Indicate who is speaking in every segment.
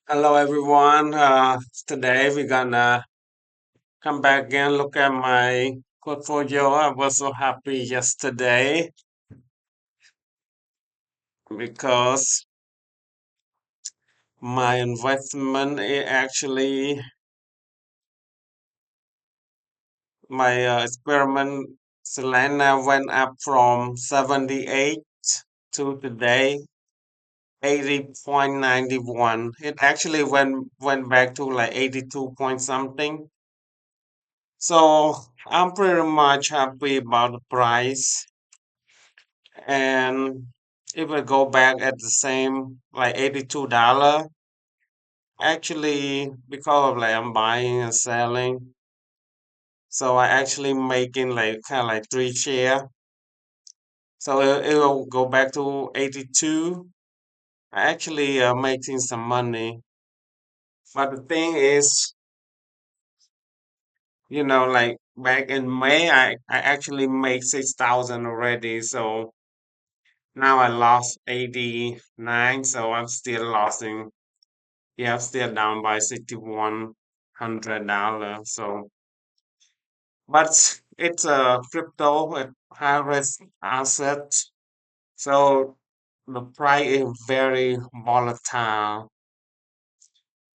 Speaker 1: Hello everyone. Today we're gonna come back and look at my portfolio. I was so happy yesterday because my investment actually my experiment Selena went up from 78 to today 80.91. It actually went back to like 82 point something. So I'm pretty much happy about the price. And if I go back at the same like $82, actually because of like I'm buying and selling, so I actually making like kind of like three share. So it'll go back to 82. I actually making some money. But the thing is, like back in May, I actually made 6,000 already. So now I lost 89, so I'm still losing. Yeah, still down by $6,100. So, but it's a crypto, a high risk asset. So the price is very volatile.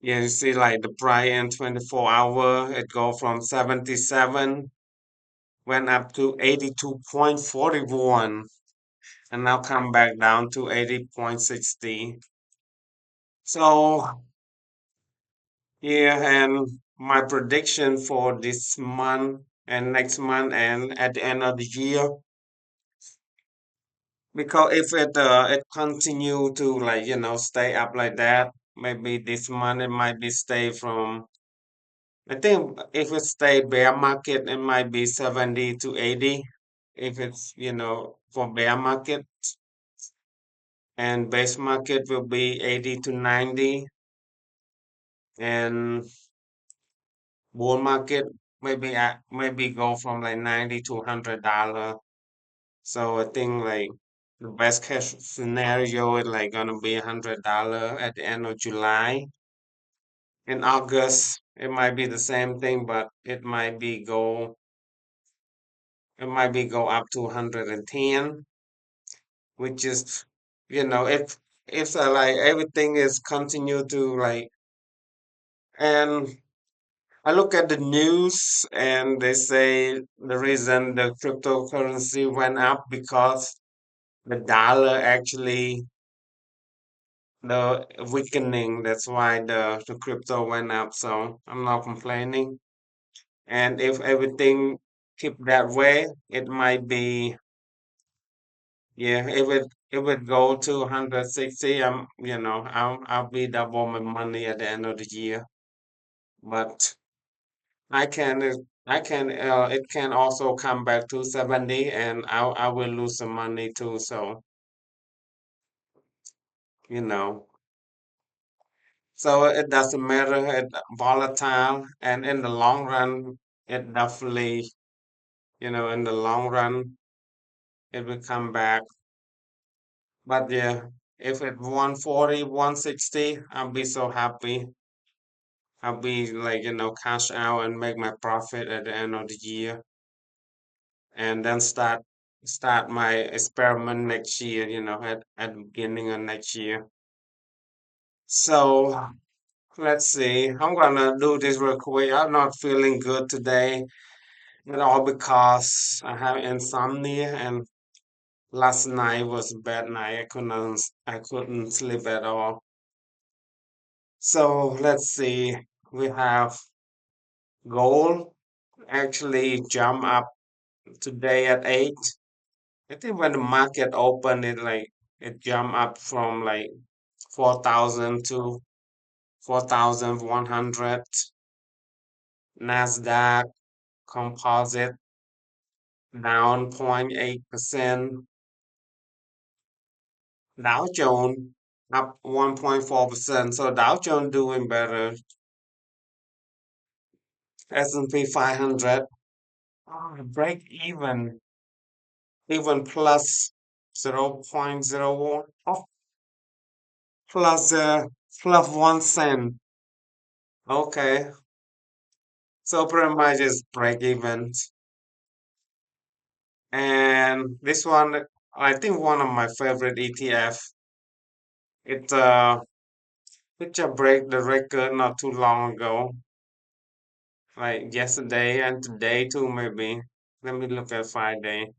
Speaker 1: Yeah, you see, like the price in 24 hour, it go from 77, went up to 82.41, and now come back down to 80.60. So yeah, and my prediction for this month and next month and at the end of the year, because if it continue to like stay up like that, maybe this month it might be stay from. I think if it stay bear market, it might be 70 to 80. If it's for bear market, and base market will be 80 to 90, and bull market maybe go from like 90 to $100. So I think like the best case scenario is like gonna be $100 at the end of July. In August, it might be the same thing, but it might be go up to 110, which is if like everything is continue to like. And I look at the news and they say the reason the cryptocurrency went up because the dollar actually the weakening. That's why the crypto went up. So I'm not complaining. And if everything keep that way, it might be, yeah, if it go to 160, I'll be double my money at the end of the year. But I can it can also come back to 70 and I will lose some money too. So, you know. So it doesn't matter, it's volatile, and in the long run, it definitely, in the long run, it will come back. But yeah, if it 140, 160, I'll be so happy. I'll be like, cash out and make my profit at the end of the year, and then start my experiment next year, at the beginning of next year. So let's see. I'm gonna do this real quick. I'm not feeling good today. All because I have insomnia and last night was a bad night. I couldn't sleep at all. So let's see. We have gold actually jump up today at 8. I think when the market opened it jumped up from like 4,000 to 4,100. Nasdaq composite down 0.8%. Dow Jones up 1.4%. So Dow Jones doing better. S&P 500 break even plus 0.01. Oh, plus Plus 1 cent. Okay. So pretty much it's break even. And this one, I think one of my favorite ETF. It it just break the record not too long ago, like yesterday and today too maybe. Let me look at Friday.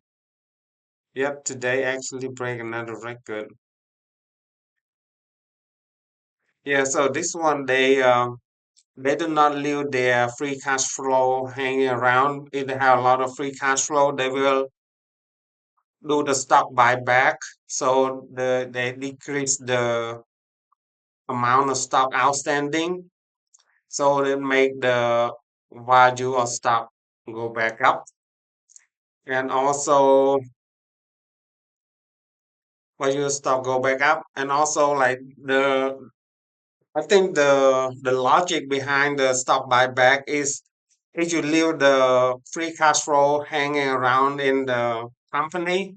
Speaker 1: Yep, today actually break another record. Yeah, so this one they do not leave their free cash flow hanging around. If they have a lot of free cash flow, they will do the stock buyback. So they decrease the amount of stock outstanding. So they make the value of stock go back up. And also value of stock go back up. And also like the I think the logic behind the stock buyback is if you leave the free cash flow hanging around in the company,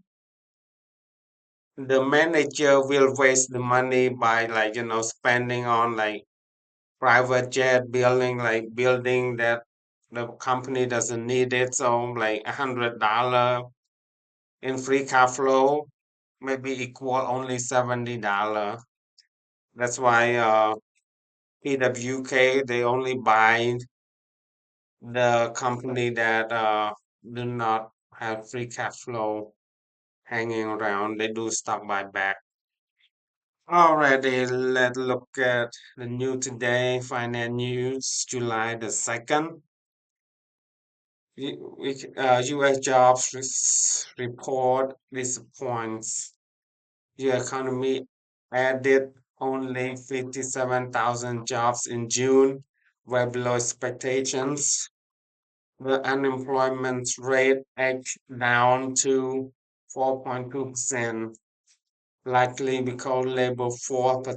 Speaker 1: the manager will waste the money by like spending on like private jet building like building that the company doesn't need it. So like $100 in free cash flow maybe equal only $70. That's why PWK they only buy the company that do not have free cash flow hanging around. They do stock buyback. Alrighty, let's look at the new today finance news, July the 2nd. U.S. jobs report disappoints. The economy added only 57,000 jobs in June, well below expectations. The unemployment rate edged down to 4.2%, likely because labor force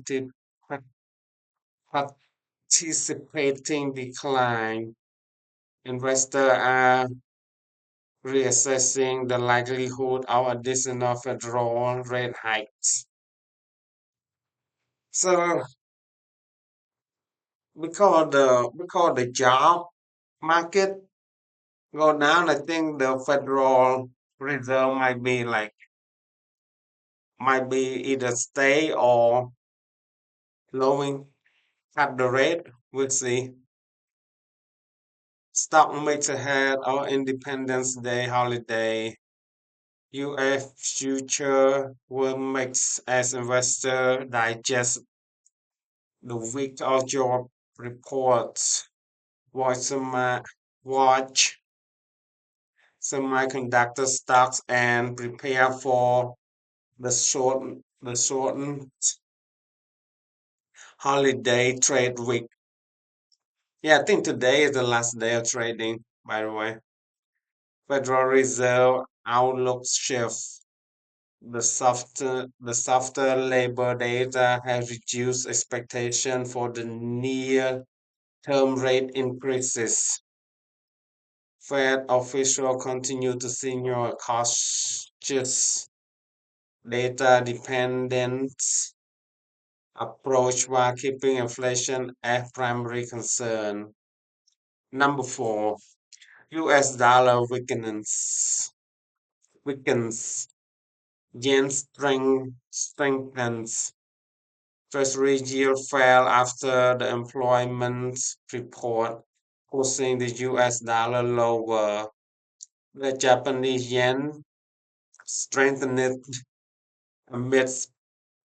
Speaker 1: participating decline. Investors are reassessing the likelihood of additional federal rate hikes. So because the job market go down, I think the Federal Reserve might be either stay or lowering at the rate. We'll see. Stock makes ahead of Independence Day holiday. U.S. future will mix as investor digest the week of job reports. Watch watch semiconductor stocks and prepare for the shortened holiday trade week. Yeah, I think today is the last day of trading, by the way. Federal Reserve outlook shift. The softer labor data has reduced expectation for the near term rate increases. Fed officials continue to signal a cautious data dependent approach while keeping inflation a primary concern. Number four, US dollar weakens, yen strengthens. Treasury yield fell after the employment report, pushing the US dollar lower. The Japanese yen strengthened amid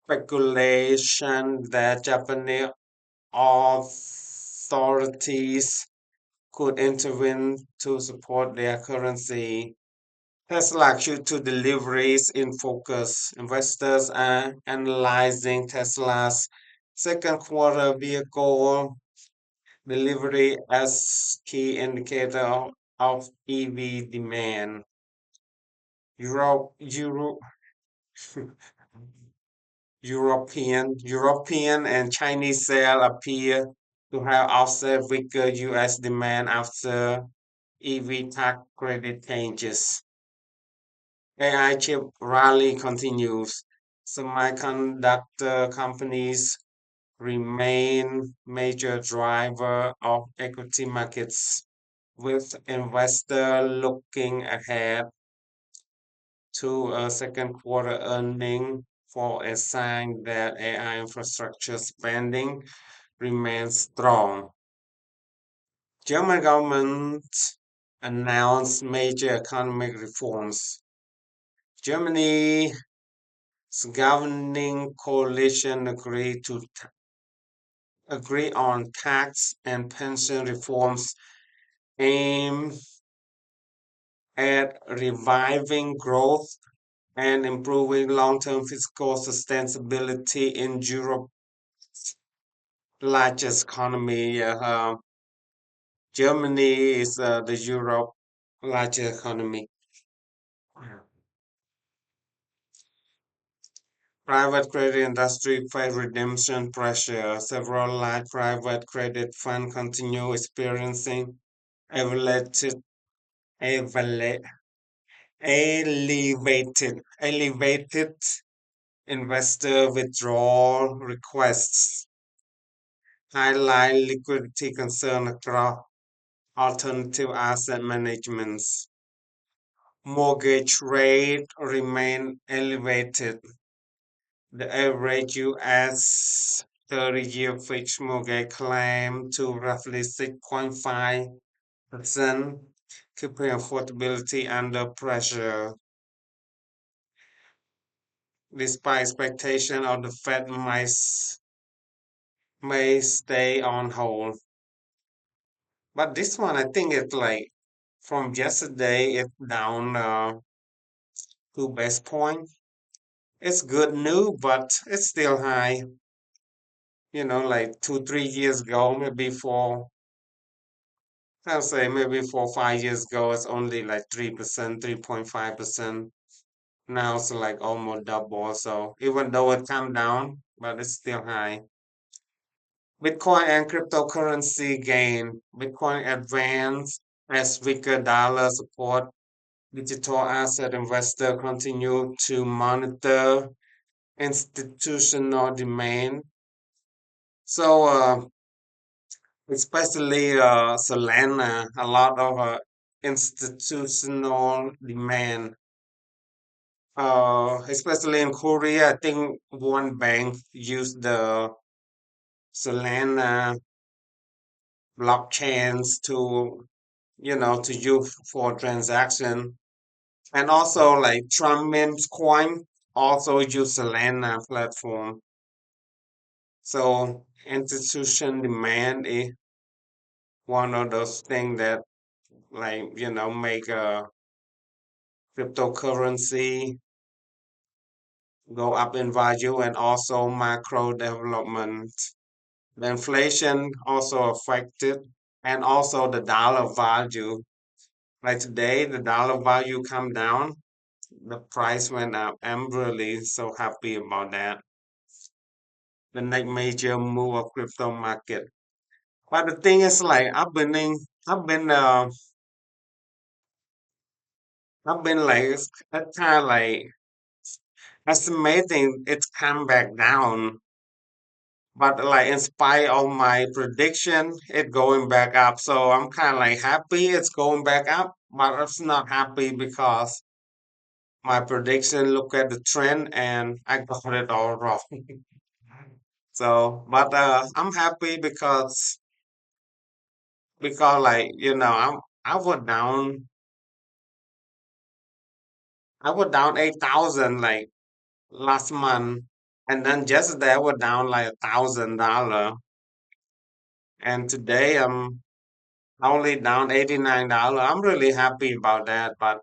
Speaker 1: speculation that Japanese authorities could intervene to support their currency. Tesla Q2 deliveries in focus. Investors are analyzing Tesla's second quarter vehicle delivery as key indicator of EV demand. Europe, European and Chinese sales appear to have offset weaker US demand after EV tax credit changes. AI chip rally continues. Semiconductor companies remain major driver of equity markets, with investor looking ahead to a second quarter earning for a sign that AI infrastructure spending remains strong. German government announced major economic reforms. Germany's governing coalition agreed on tax and pension reforms aimed at reviving growth and improving long-term fiscal sustainability in Europe's largest economy. Germany is the Europe largest economy. Private credit industry face redemption pressure. Several large private credit funds continue experiencing elevated, eleva- elevated investor withdrawal requests, highlight liquidity concern across alternative asset managements. Mortgage rate remain elevated. The average U.S. 30-year fixed mortgage climbed to roughly 6.5%, keeping affordability under pressure, despite expectation of the Fed may stay on hold. But this one, I think it's like from yesterday, it's down 2 basis points. It's good news, but it's still high. Like 2, 3 years ago, maybe I'll say maybe 4, 5 years ago, it's only like 3%, 3.5%. Now it's like almost double. So even though it come down, but it's still high. Bitcoin and cryptocurrency gain. Bitcoin advanced as weaker dollar support. Digital asset investor continue to monitor institutional demand. So especially Solana, a lot of institutional demand. Especially in Korea, I think one bank used the Solana blockchains to use for transaction. And also like Trump memes coin also use Solana platform. So institution demand is one of those things that make a cryptocurrency go up in value, and also macro development. The inflation also affected, and also the dollar value. Like today, the dollar value come down, the price went up. I'm really so happy about that. The next major move of crypto market. But the thing is, like I've been like it's kind of like estimating it's come back down, but like in spite of my prediction, it going back up. So I'm kind of like happy it's going back up, but I'm not happy because my prediction look at the trend and I got it all wrong. So, but I'm happy because like I was down I was down 8,000 like last month, and then yesterday I was down like $1,000, and today I'm only down $89. I'm really happy about that, but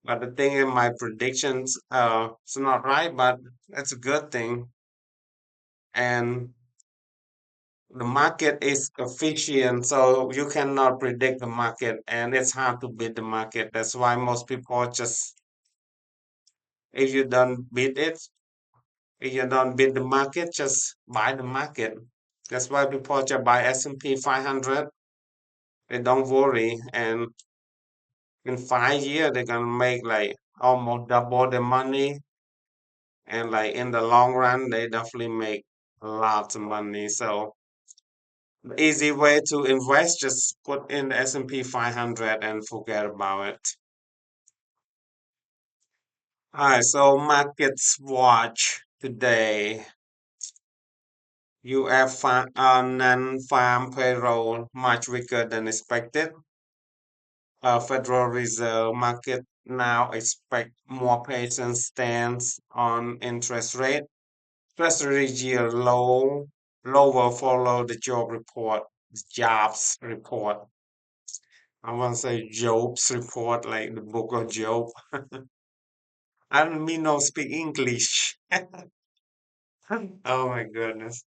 Speaker 1: the thing in my predictions it's not right, but it's a good thing. And the market is efficient, so you cannot predict the market, and it's hard to beat the market. That's why most people just, if you don't beat it, if you don't beat the market, just buy the market. That's why people just buy S&P 500. They don't worry, and in 5 years they're gonna make like almost double the money, and like in the long run they definitely make lots of money. So the easy way to invest, just put in the S&P 500 and forget about it. All right, so markets watch today. UF non-farm payroll much weaker than expected. Federal Reserve market now expect more patient stance on interest rate. Treasury yield lower follow the jobs report. I want to say Job's report, like the book of Job. I don't mean no speak English. Oh my goodness.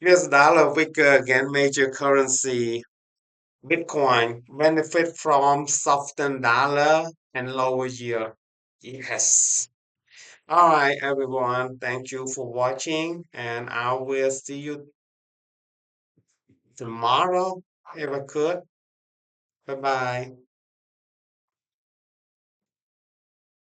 Speaker 1: US dollar weaker again, major currency. Bitcoin benefit from softened dollar and lower yield. Yes. All right, everyone. Thank you for watching, and I will see you tomorrow if I could. Bye bye.